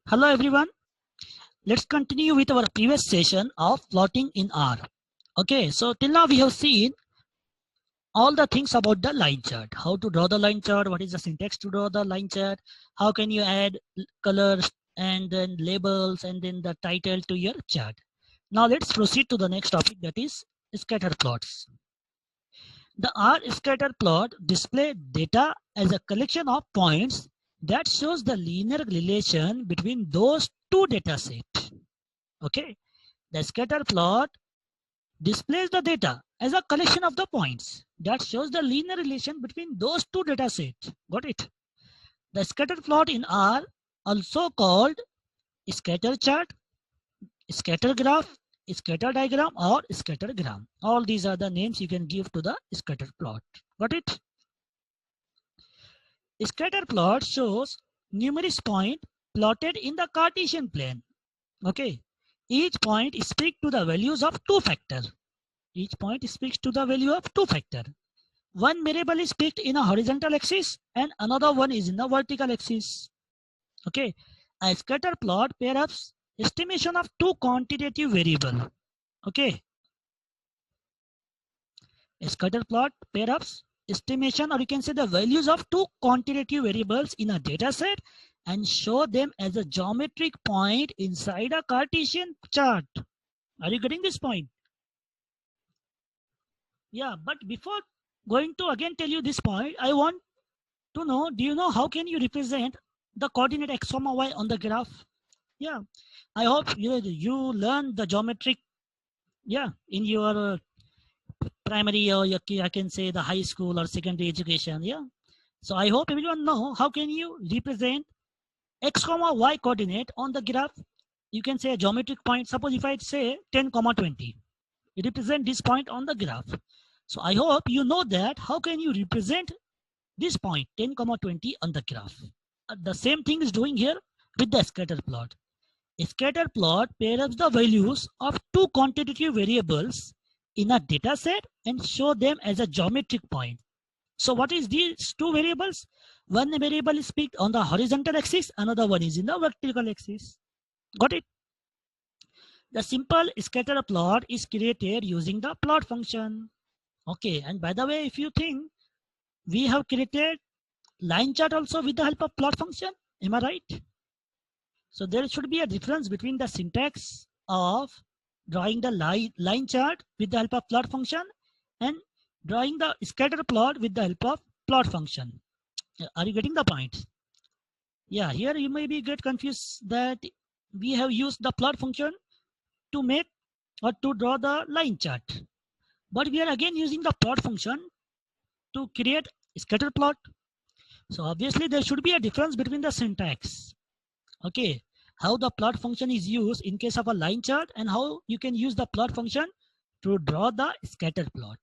Hello everyone. Let's continue with our previous session of plotting in R. Okay, so till now we have seen all the things about the line chart. How to draw the line chart, what is the syntax to draw the line chart, how can you add colors and then labels and then the title to your chart. Now let's proceed to the next topic, that is scatter plots. The R scatter plot displays data as a collection of points that shows the linear relation between those two data sets. Okay, the scatter plot displays the data as a collection of the points that shows the linear relation between those two data sets. Got it? The scatter plot in R, also called scatter chart, scatter graph, scatter diagram, or scattergram. All these are the names you can give to the scatter plot. Got it? Scatter plot shows numerous points plotted in the Cartesian plane. Okay. Each point speaks to the values of two factors. Each point speaks to the value of two factors. One variable is picked in a horizontal axis and another one is in the vertical axis. Okay. A scatter plot pairs estimation of two quantitative variables. Okay. A scatter plot pairs estimation, or you can say the values of two quantitative variables in a data set and show them as a geometric point inside a Cartesian chart. Are you getting this point? Yeah, but before going to again tell you this point, I want to know, do you know how can you represent the coordinate x, y on the graph? Yeah, I hope you learn the geometric, yeah, in your primary, or I can say the high school or secondary education. Yeah, so I hope everyone know how can you represent x, y coordinate on the graph. You can say a geometric point. Suppose if I say 10, 20, you represent this point on the graph. So I hope you know that how can you represent this point 10, 20 on the graph. The same thing is doing here with the scatter plot. A scatter plot pairs the values of two quantitative variables in a data set and show them as a geometric point. So what is these two variables? One variable is picked on the horizontal axis, another one is in the vertical axis. Got it? The simple scatter plot is created using the plot function. Okay, and by the way, if you think we have created line chart also with the help of plot function, am I right? So there should be a difference between the syntax of drawing the line chart with the help of plot function and drawing the scatter plot with the help of plot function. Are you getting the point? Yeah, here you may be get confused that we have used the plot function to make or to draw the line chart. But we are again using the plot function to create scatter plot. So obviously there should be a difference between the syntax. Okay, how the plot function is used in case of a line chart and how you can use the plot function to draw the scatter plot.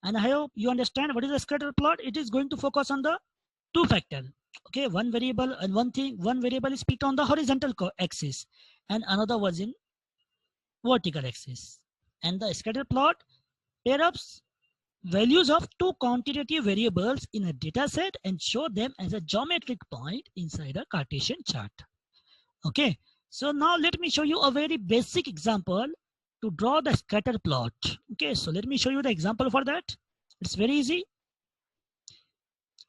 And I hope you understand what is a scatter plot. It is going to focus on the two factor. Okay, one variable and one variable is picked on the horizontal axis and another was in vertical axis. And the scatter plot pairs values of two quantitative variables in a data set and show them as a geometric point inside a Cartesian chart. Okay, so now let me show you a very basic example to draw the scatter plot. Okay, so let me show you the example for that. It's very easy.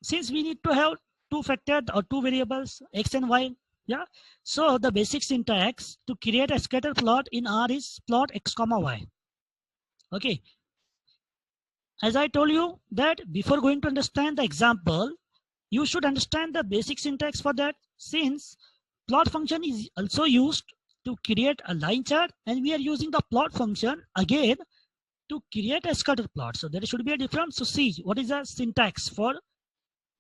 Since we need to have two factors or two variables, x and y, yeah. So the basic syntax to create a scatter plot in R is plot x, y. Okay. As I told you that before going to understand the example, you should understand the basic syntax for that, since plot function is also used to create a line chart and we are using the plot function again to create a scatter plot. So there should be a difference. So see what is the syntax for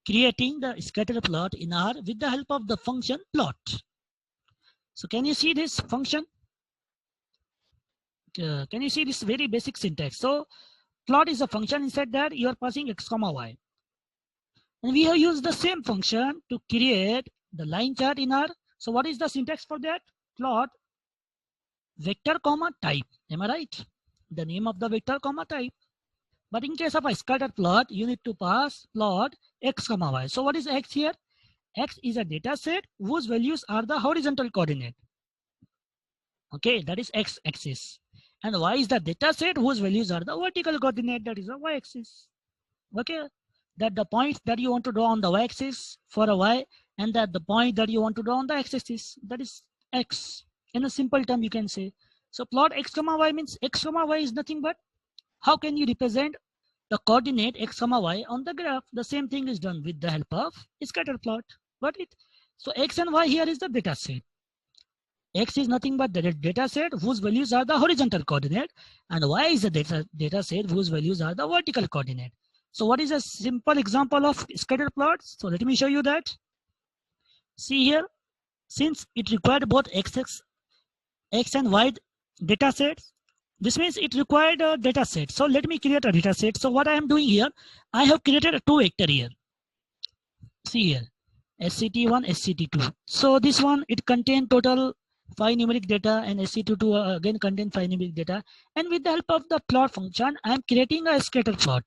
creating the scatter plot in R with the help of the function plot. So can you see this function? Can you see this very basic syntax? So plot is a function, inside that you are passing x, y. And we have used the same function to create the line chart in R. So what is the syntax for that? Plot vector comma type. Am I right? The name of the vector comma type. But in case of a scatter plot, you need to pass plot x, y. So what is x here? X is a data set whose values are the horizontal coordinate. Okay, that is X axis. And Y is the data set whose values are the vertical coordinate, that is the Y axis. Okay, that the point that you want to draw on the Y axis for a Y, and that the point that you want to draw on the X axis, that is X. In a simple term, you can say. So plot X comma Y means X comma Y is nothing but how can you represent the coordinate X comma Y on the graph. The same thing is done with the help of scatter plot. Got it? So X and Y here is the data set. X is nothing but the data set whose values are the horizontal coordinate, and Y is the data set whose values are the vertical coordinate. So what is a simple example of scatter plots? So let me show you that. See here, since it required both X and Y data sets, this means it required a data set. So let me create a data set. So what I am doing here, I have created a two vector here. See here, SCT1, SCT2. So this one, it contains total 5 numeric data, and SCT2 again contain 5 numeric data. And with the help of the plot function, I am creating a scatter plot.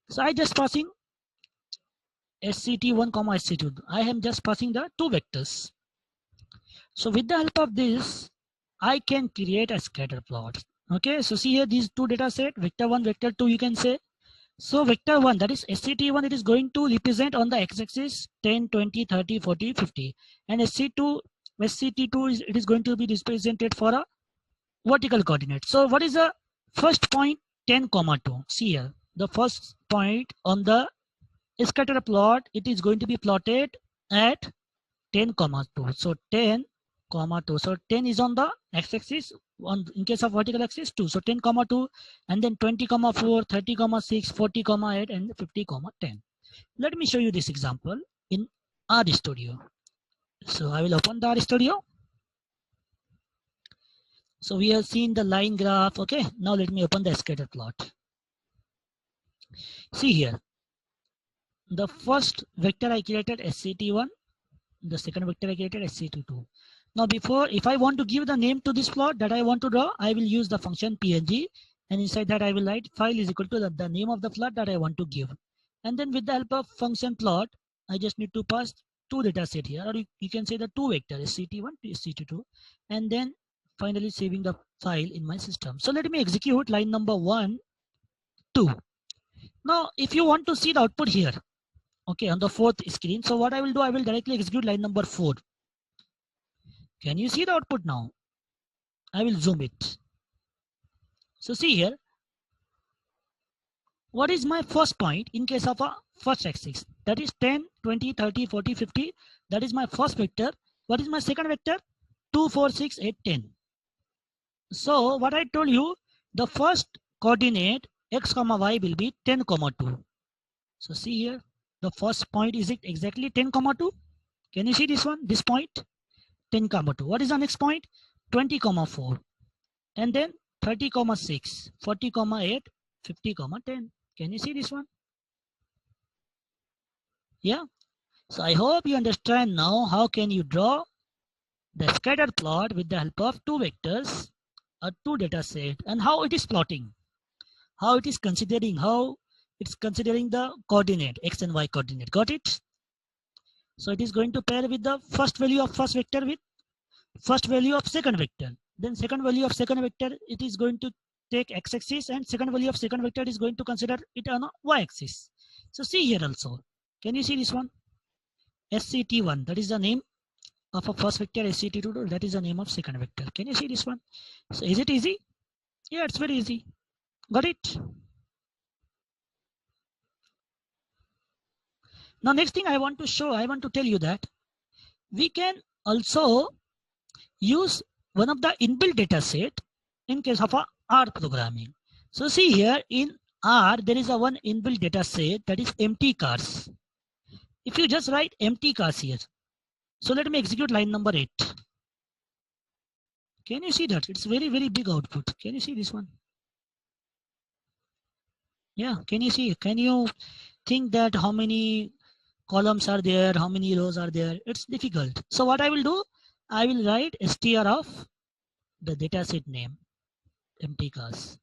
So I just passing SCT1, SCT2. I am just passing the two vectors. So with the help of this, I can create a scatter plot. Okay, so see here these two data set, vector 1, vector 2, you can say. So vector 1, that is SCT1, it is going to represent on the x-axis 10, 20, 30, 40, 50. And SCT2 it is going to be represented for a vertical coordinate. So what is the first point? 10, 2. See here, the first point on the scatter plot, it is going to be plotted at 10, 2. So 10, 2. So 10 is on the x-axis, in case of vertical axis 2. So 10, 2, and then 20, 4, 30, 6, 40, 8, and 50, 10. Let me show you this example in Rstudio. So I will open the Rstudio. So we have seen the line graph. Okay, now let me open the scatter plot. See here, the first vector I created SCT1, the second vector I created SCT2. Now before, if I want to give the name to this plot that I want to draw, I will use the function png, and inside that I will write file is equal to the name of the plot that I want to give. And then with the help of function plot, I just need to pass two data set here, or you can say the two vectors SCT1 to SCT2, and then finally saving the file in my system. So let me execute line number 1, 2. Now if you want to see the output here, okay, on the fourth screen, so what I will do, I will directly execute line number 4. Can you see the output now? I will zoom it. So see here, what is my first point in case of a first axis? That is 10, 20, 30, 40, 50. That is my first vector. What is my second vector? 2, 4, 6, 8, 10. So what I told you, the first coordinate x, y will be 10, 2. So see here, the first point is it exactly 10, 2. Can you see this one? This point? 10, 2. What is the next point? 20, 4. And then 30, 6, 40, 8, 50, 10. Can you see this one? Yeah. So I hope you understand now how can you draw the scatter plot with the help of two vectors or two data set, and how it is plotting, how it is considering, how it's considering the coordinate x and y coordinate. Got it? So it is going to pair with the first value of first vector with first value of second vector. Then second value of second vector, it is going to take x-axis, and second value of second vector is going to consider it on a y-axis. So see here also. Can you see this one? SCT1, that is the name of a first vector. SCT2, that is the name of second vector. Can you see this one? So is it easy? Yeah, it's very easy. Got it? Now next thing I want to tell you that we can also use one of the inbuilt data set in case of a R programming. So see here in R, there is a one inbuilt data set, that is empty cars. If you just write empty cars here, so let me execute line number 8. Can you see that? It's very, very big output. Can you see this one? Yeah, can you see? Can you think that how many columns are there, how many rows are there? It's difficult. So what I will do, I will write str of the data set name, empty cars.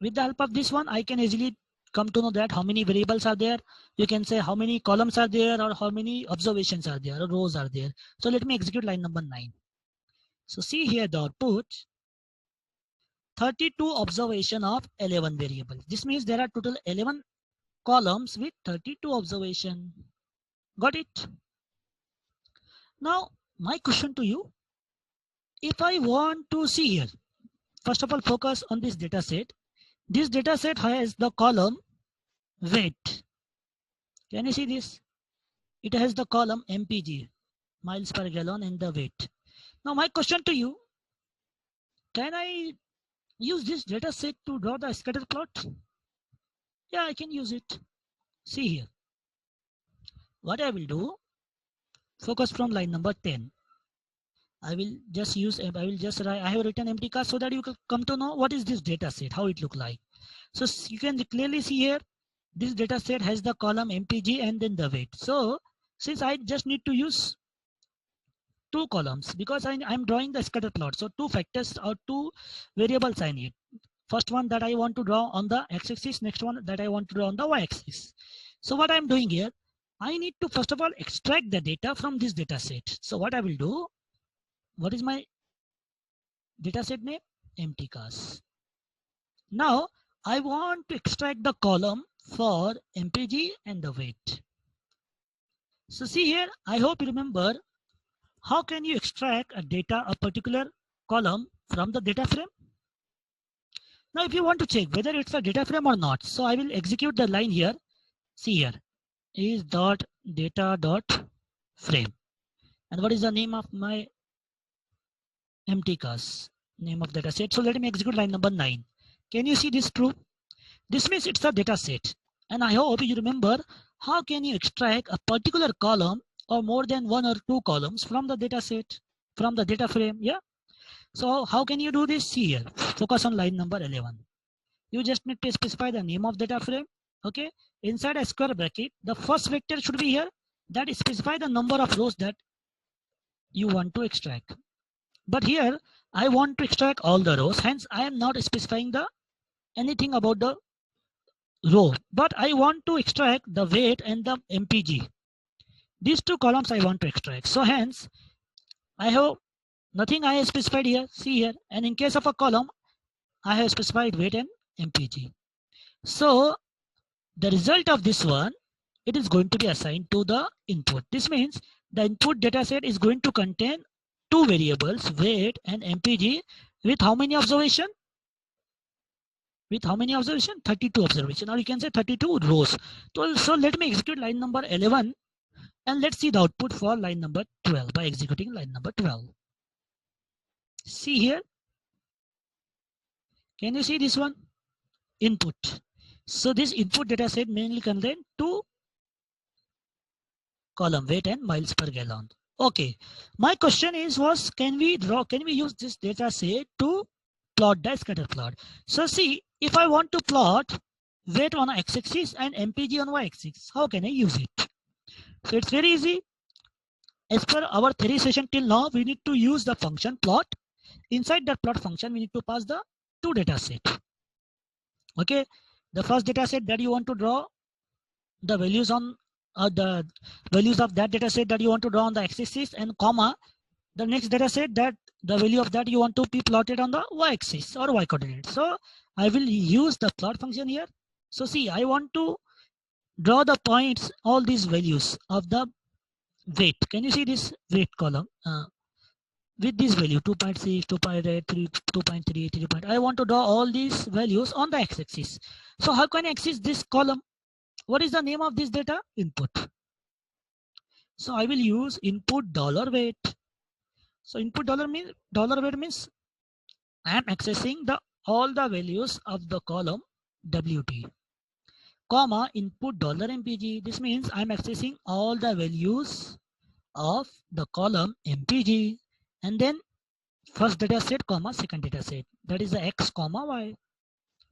With the help of this one, I can easily come to know that how many variables are there. You can say how many columns are there or how many observations are there or rows are there. So let me execute line number 9. So see here the output, 32 observation of 11 variables. This means there are total 11 columns with 32 observation. Got it? Now my question to you, if I want to see here, first of all focus on this data set. This data set has the column weight. Can you see this? It has the column mpg, miles per gallon, and the weight. Now my question to you, can I use this data set to draw the scatter plot? Yeah, I can use it. See here. What I will do, focus from line number 10. I will just write, I have written empty cast so that you can come to know what is this data set, how it look like. So you can clearly see here, this data set has the column mpg and then the weight. So since I just need to use two columns because I'm drawing the scatter plot. So two factors or two variables I need. First one that I want to draw on the x-axis, next one that I want to draw on the y-axis. So what I'm doing here, I need to first of all extract the data from this data set. So what I will do, what is my data set name? Empty cast. Now I want to extract the column for mpg and the weight. So see here, I hope you remember how can you extract a data, a particular column from the data frame? Now if you want to check whether it's a data frame or not, so I will execute the line here. See here, is dot data dot frame. And what is the name of my empty cast? Name of data set. So let me execute line number 9. Can you see this true? This means it's a data set. And I hope you remember how can you extract a particular column or more than one or two columns from the data set, from the data frame. Yeah. So how can you do this? See here, focus on line number 11. You just need to specify the name of data frame. Okay. Inside a square bracket, the first vector should be here. That specify the number of rows that you want to extract. But here I want to extract all the rows. Hence I am not specifying the anything about the row, but I want to extract the weight and the mpg. These two columns I want to extract. So hence I have nothing I have specified here. See here, and in case of a column, I have specified weight and mpg. So the result of this one, it is going to be assigned to the input. This means the input data set is going to contain two variables, weight and mpg, with how many observation? With how many observation? 32 observation, or you can say 32 rows. So let me execute line number 11 and let's see the output for line number 12 by executing line number 12. See here. Can you see this one? Input. So this input data set mainly contain two column, weight and miles per gallon. Okay. My question was can we use this data set to plot the scatter plot? So see, if I want to plot weight on x-axis and mpg on y-axis, how can I use it? So it's very easy. As per our theory session till now, we need to use the function plot. Inside that plot function, we need to pass the two data set. Okay, the first data set that you want to draw the values on the values of that data set that you want to draw on the x-axis, and comma the next data set that the value of that you want to be plotted on the y-axis or y-coordinate. So I will use the plot function here. So see, I want to draw the points, all these values of the weight. Can you see this weight column with this value 2.6, 2.8, 2.3, 3. I want to draw all these values on the x-axis. So how can I access this column? What is the name of this data? Input. So I will use input $weight. So input $weight means I am accessing all the values of the column WT, comma input $mpg. This means I'm accessing all the values of the column mpg, and then first data set, comma second data set, that is the x, comma y.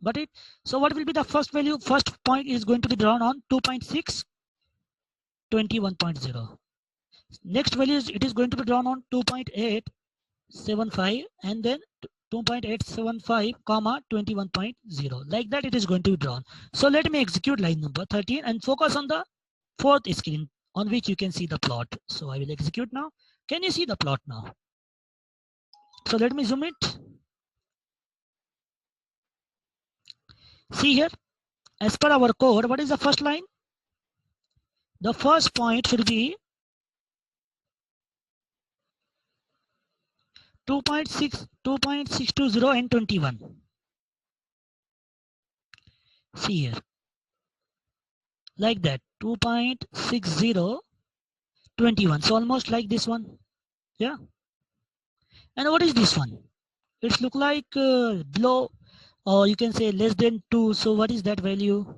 Got it? So what will be the first value? First point is going to be drawn on 2.6, 21.0. Next value it is going to be drawn on 2.8, 75, and then 2.875 comma 21.0. Like that it is going to be drawn. So let me execute line number 13 and focus on the fourth screen on which you can see the plot. So I will execute now. Can you see the plot now? So let me zoom it. See here, as per our code, what is the first line? The first point should be 2.620 and 21. See here, like that, 2.60, 21. So almost like this one. Yeah. And what is this one? It's look like below, or you can say less than 2. So what is that value?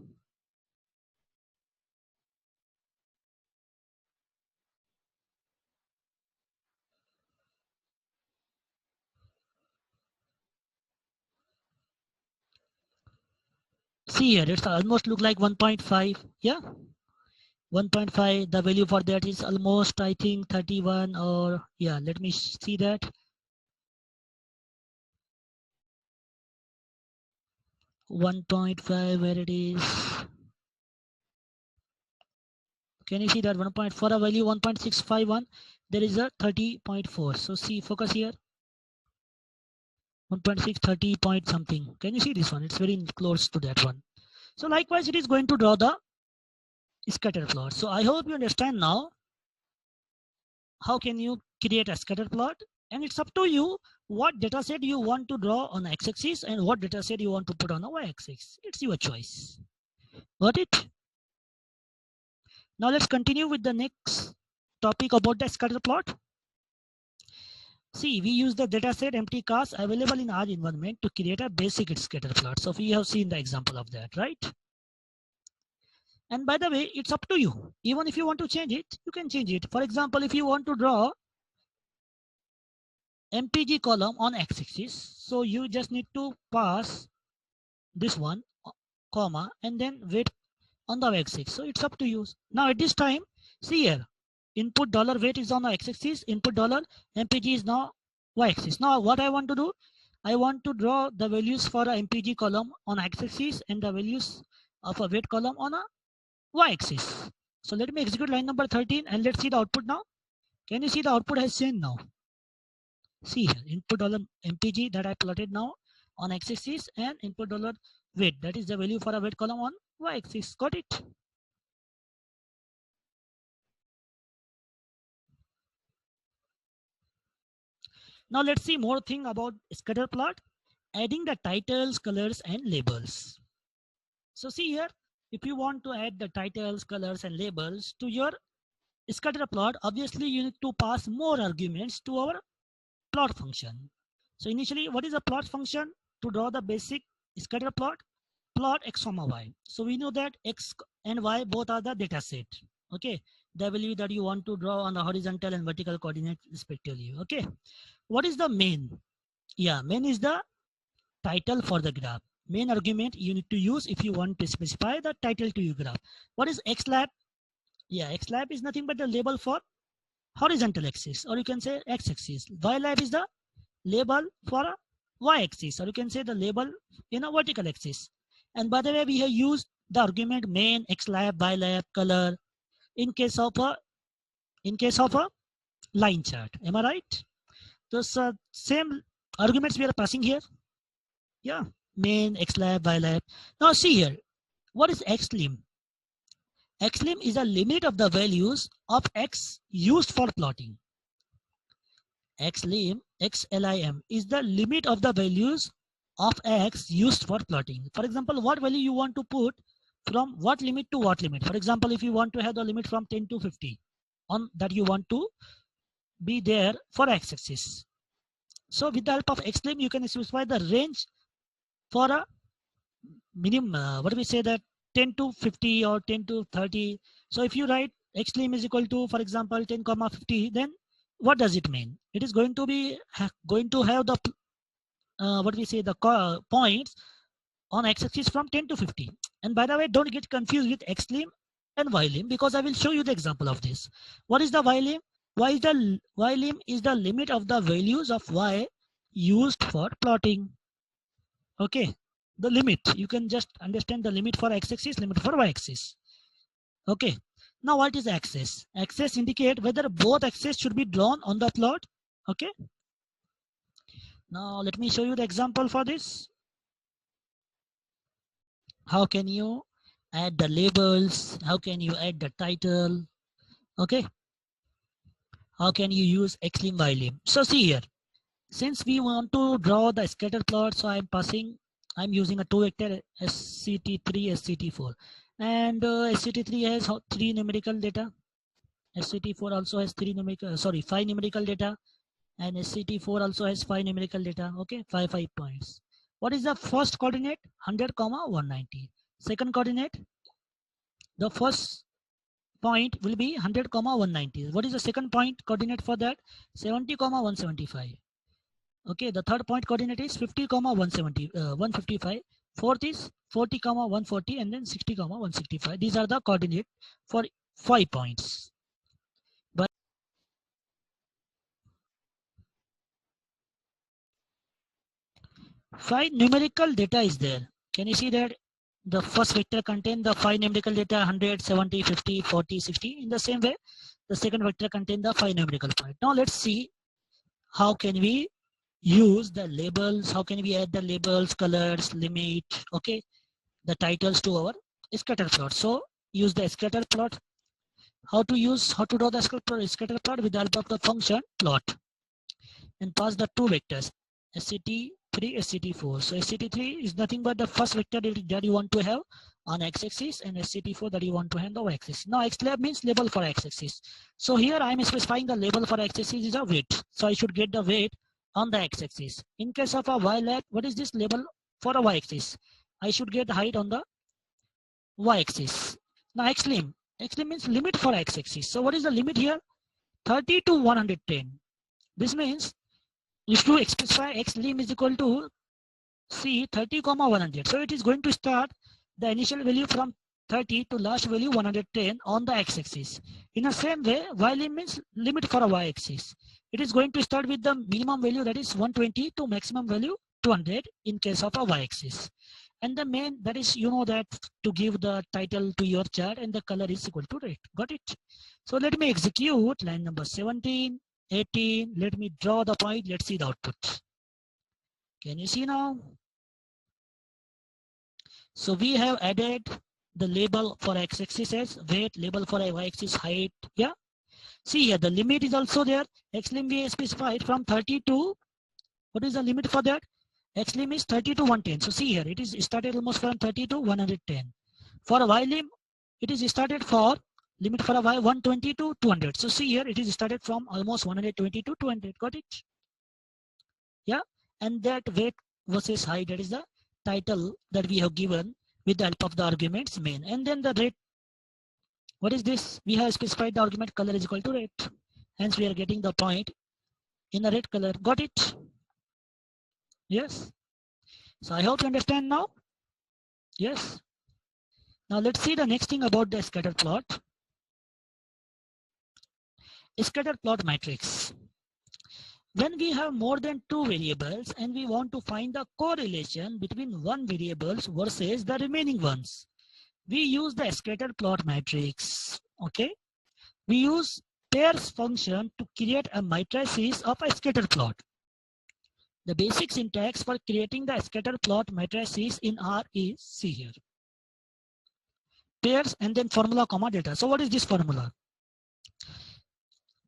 See here, it's almost look like 1.5. Yeah. 1.5, the value for that is almost, I think, 31, or yeah, let me see that. 1.5, where it is. Can you see that 1.4, for a value 1.651, there is a 30.4. So see, focus here. 1.6, 30 point something. Can you see this one? It's very close to that one. So likewise, it is going to draw the scatter plot. So I hope you understand now how can you create a scatter plot. And it's up to you what data set you want to draw on x-axis and what data set you want to put on a y-axis. It's your choice. Got it? Now let's continue with the next topic about the scatter plot. See, we use the dataset empty cast available in our environment to create a basic scatter plot. So we have seen the example of that, right? And by the way, it's up to you. Even if you want to change it, you can change it. For example, if you want to draw MPG column on x-axis, so you just need to pass this one, comma, and then wait on the x-axis. So it's up to you. Now at this time, see here, input dollar $weight is on the x-axis, input dollar MPG is now y-axis. Now what I want to do, I want to draw the values for a MPG column on x-axis and the values of a weight column on a y-axis. So let me execute line number 13 and let's see the output now. Can you see the output has changed now? See here, input dollar MPG that I plotted now on x-axis and input dollar weight, that is the value for a weight column on y-axis. Got it? Now let's see more thing about scatter plot, adding the titles, colors and labels. So see here, if you want to add the titles, colors and labels to your scatter plot, obviously you need to pass more arguments to our plot function. So initially, what is a plot function? To draw the basic scatter plot, plot x comma y. So we know that x and y both are the data set. Okay, the value that you want to draw on the horizontal and vertical coordinates respectively. Okay, what is the main? Yeah, main is the title for the graph. Main argument you need to use if you want to specify the title to your graph. What is x lab? Yeah, x lab is nothing but the label for horizontal axis, or you can say x axis. Y lab is the label for a y axis, or you can say the label in a vertical axis. And by the way, we have used the argument main, x lab, y lab, color in case of a line chart. Am I right? Those same arguments we are passing here. Yeah, main, x lab, y lab. Now see here, what is x lim? X lim is a limit of the values of x used for plotting. X lim, XLIM is the limit of the values of x used for plotting. For example, what value you want to put from what limit to what limit. For example, if you want to have the limit from 10 to 50 on that you want to be there for x-axis. So with the help of x lim, you can specify the range for a minimum, what do we say, that 10 to 50 or 10 to 30. So if you write x lim is equal to, for example, 10 comma 50, then what does it mean? It is going to be have the what we say, the points on x-axis from 10 to 50. And by the way, don't get confused with x lim and y lim, because I will show you the example of this. What is the y lim? Y lim is the limit of the values of y used for plotting. Okay, the limit, you can just understand the limit for x-axis, limit for y-axis. Okay, now what is axis? Axis indicate whether both axes should be drawn on the plot. Okay, now let me show you the example for this. How can you add the labels? How can you add the title? Okay, how can you use xlim ylim? So see here, since we want to draw the scatter plot, so I'm using a two vector SCT3, SCT4, and SCT3 has three numerical data. SCT4 also has five numerical data, and SCT4 also has five numerical data. Okay, five points. What is the first coordinate? 100, 190. Second coordinate, the first point will be 100, 190. What is the second point coordinate for that? 70, 175. Okay, the third point coordinate is 50, 155. Fourth is 40, 140, and then 60, 165. These are the coordinate for 5 points. But 5 numerical data is there. Can you see that the first vector contain the 5 numerical data 100, 70, 50, 40, 60. In the same way, the second vector contain the 5 numerical point. Now let's see how can we use the labels, how can we add the labels, colors, limit, okay, the titles to our scatter plot. So use the scatter plot. How to draw the scatter plot? With the help of the function plot, and pass the two vectors SCT3, SCT4. So SCT3 is nothing but the first vector that you want to have on x-axis, and SCT4 that you want to have on the y-axis. Now xlab means label for x-axis. So here I am specifying the label for x-axis is a weight. So I should get the weight on the x-axis. In case of a y-lab, what is this label for a y-axis? I should get the height on the y-axis. Now xlim means limit for x-axis. So what is the limit here? 30 to 110. This means if you specify xlim is equal to C 30, 100. So it is going to start the initial value from 30 to last value 110 on the x-axis. In the same way, ylim means limit for a y-axis. It is going to start with the minimum value, that is 120, to maximum value 200 in case of a y-axis. And the main, that is, you know, that to give the title to your chart, and the color is equal to red. Got it? So let me execute line number 17, 18. Let me draw the point. Let's see the output. Can you see now? So we have added the label for x-axis as weight, label for y-axis height. Yeah. See here, the limit is also there. Xlim we specified from 30 to, what is the limit for that? Xlim is 30 to 110. So see here, it is started almost from 30 to 110. For a ylim, it is started for limit for a y 120 to 200. So see here, it is started from almost 120 to 200. Got it? Yeah. And that weight versus height, that is the title that we have given with the help of the arguments main. And then the rate, what is this? We have specified the argument color is equal to red. Hence we are getting the point in the red color. Got it? Yes. So I hope you understand now. Yes. Now let's see the next thing about the scatter plot. Scatter plot matrix. When we have more than two variables and we want to find the correlation between one variables versus the remaining ones, we use the scatter plot matrix. Okay. We use pairs function to create a matrices of a scatter plot. The basic syntax for creating the scatter plot matrices in R is, see here, pairs and then formula comma data. So what is this formula?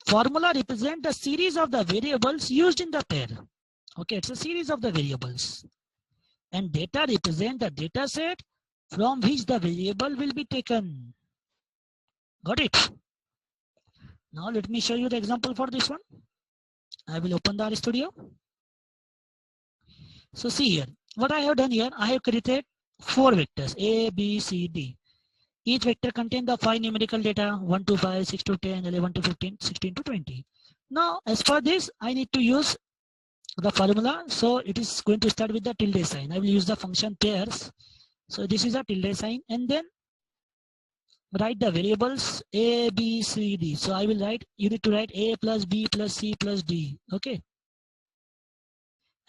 Formula represents the series of the variables used in the pair. Okay, it's a series of the variables. And data represents the data set from which the variable will be taken. Got it? Now let me show you the example for this one. I will open the Rstudio. So see here, what I have done here, I have created 4 vectors, A, B, C, D. Each vector contains the 5 numerical data, 1 to 5, 6 to 10, 11 to 15, 16 to 20. Now, as for this, I need to use the formula. So it is going to start with the tilde sign. I will use the function pairs. So this is a tilde sign, and then write the variables A, B, C, D. So I will write, you need to write A plus B plus C plus D. Okay.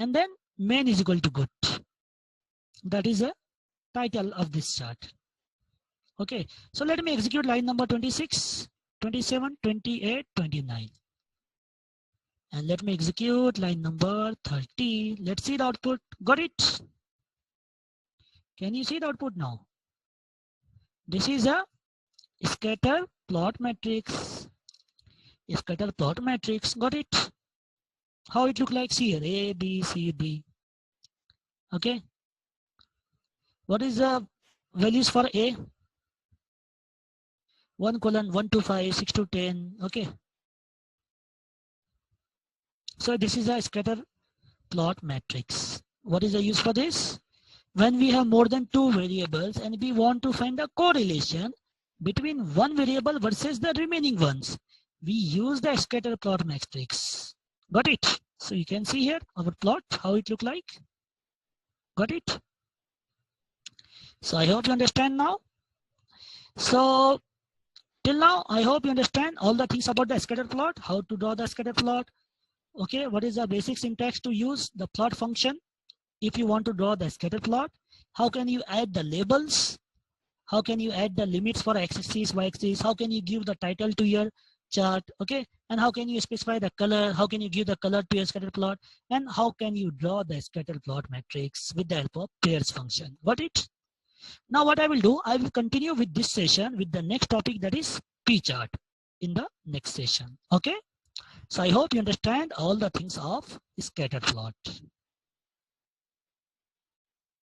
and then main is equal to good. That is a title of this chart. Okay, so let me execute line number 26, 27, 28, 29. And let me execute line number 30. Let's see the output. Got it? Can you see the output now? This is a scatter plot matrix. Scatter plot matrix. Got it? How it look like? See here, A, B, C, D. Okay. What is the values for A? 1 colon 1 to 5, 6 to 10. Okay. So this is a scatter plot matrix. What is the use for this? When we have more than 2 variables and we want to find a correlation between one variable versus the remaining ones, we use the scatter plot matrix. Got it? So you can see here our plot, how it look like. Got it? So I hope you understand now. So till now, I hope you understand all the things about the scatter plot, how to draw the scatter plot. Okay, what is the basic syntax to use the plot function? If you want to draw the scatter plot, how can you add the labels? How can you add the limits for x-axis, y-axis? How can you give the title to your chart? Okay, and how can you specify the color? How can you give the color to your scatter plot? And how can you draw the scatter plot matrix with the help of pairs function? Got it? Now what I will do, I will continue with this session with the next topic, that is p-chart, in the next session. Okay, so I hope you understand all the things of scatter plot.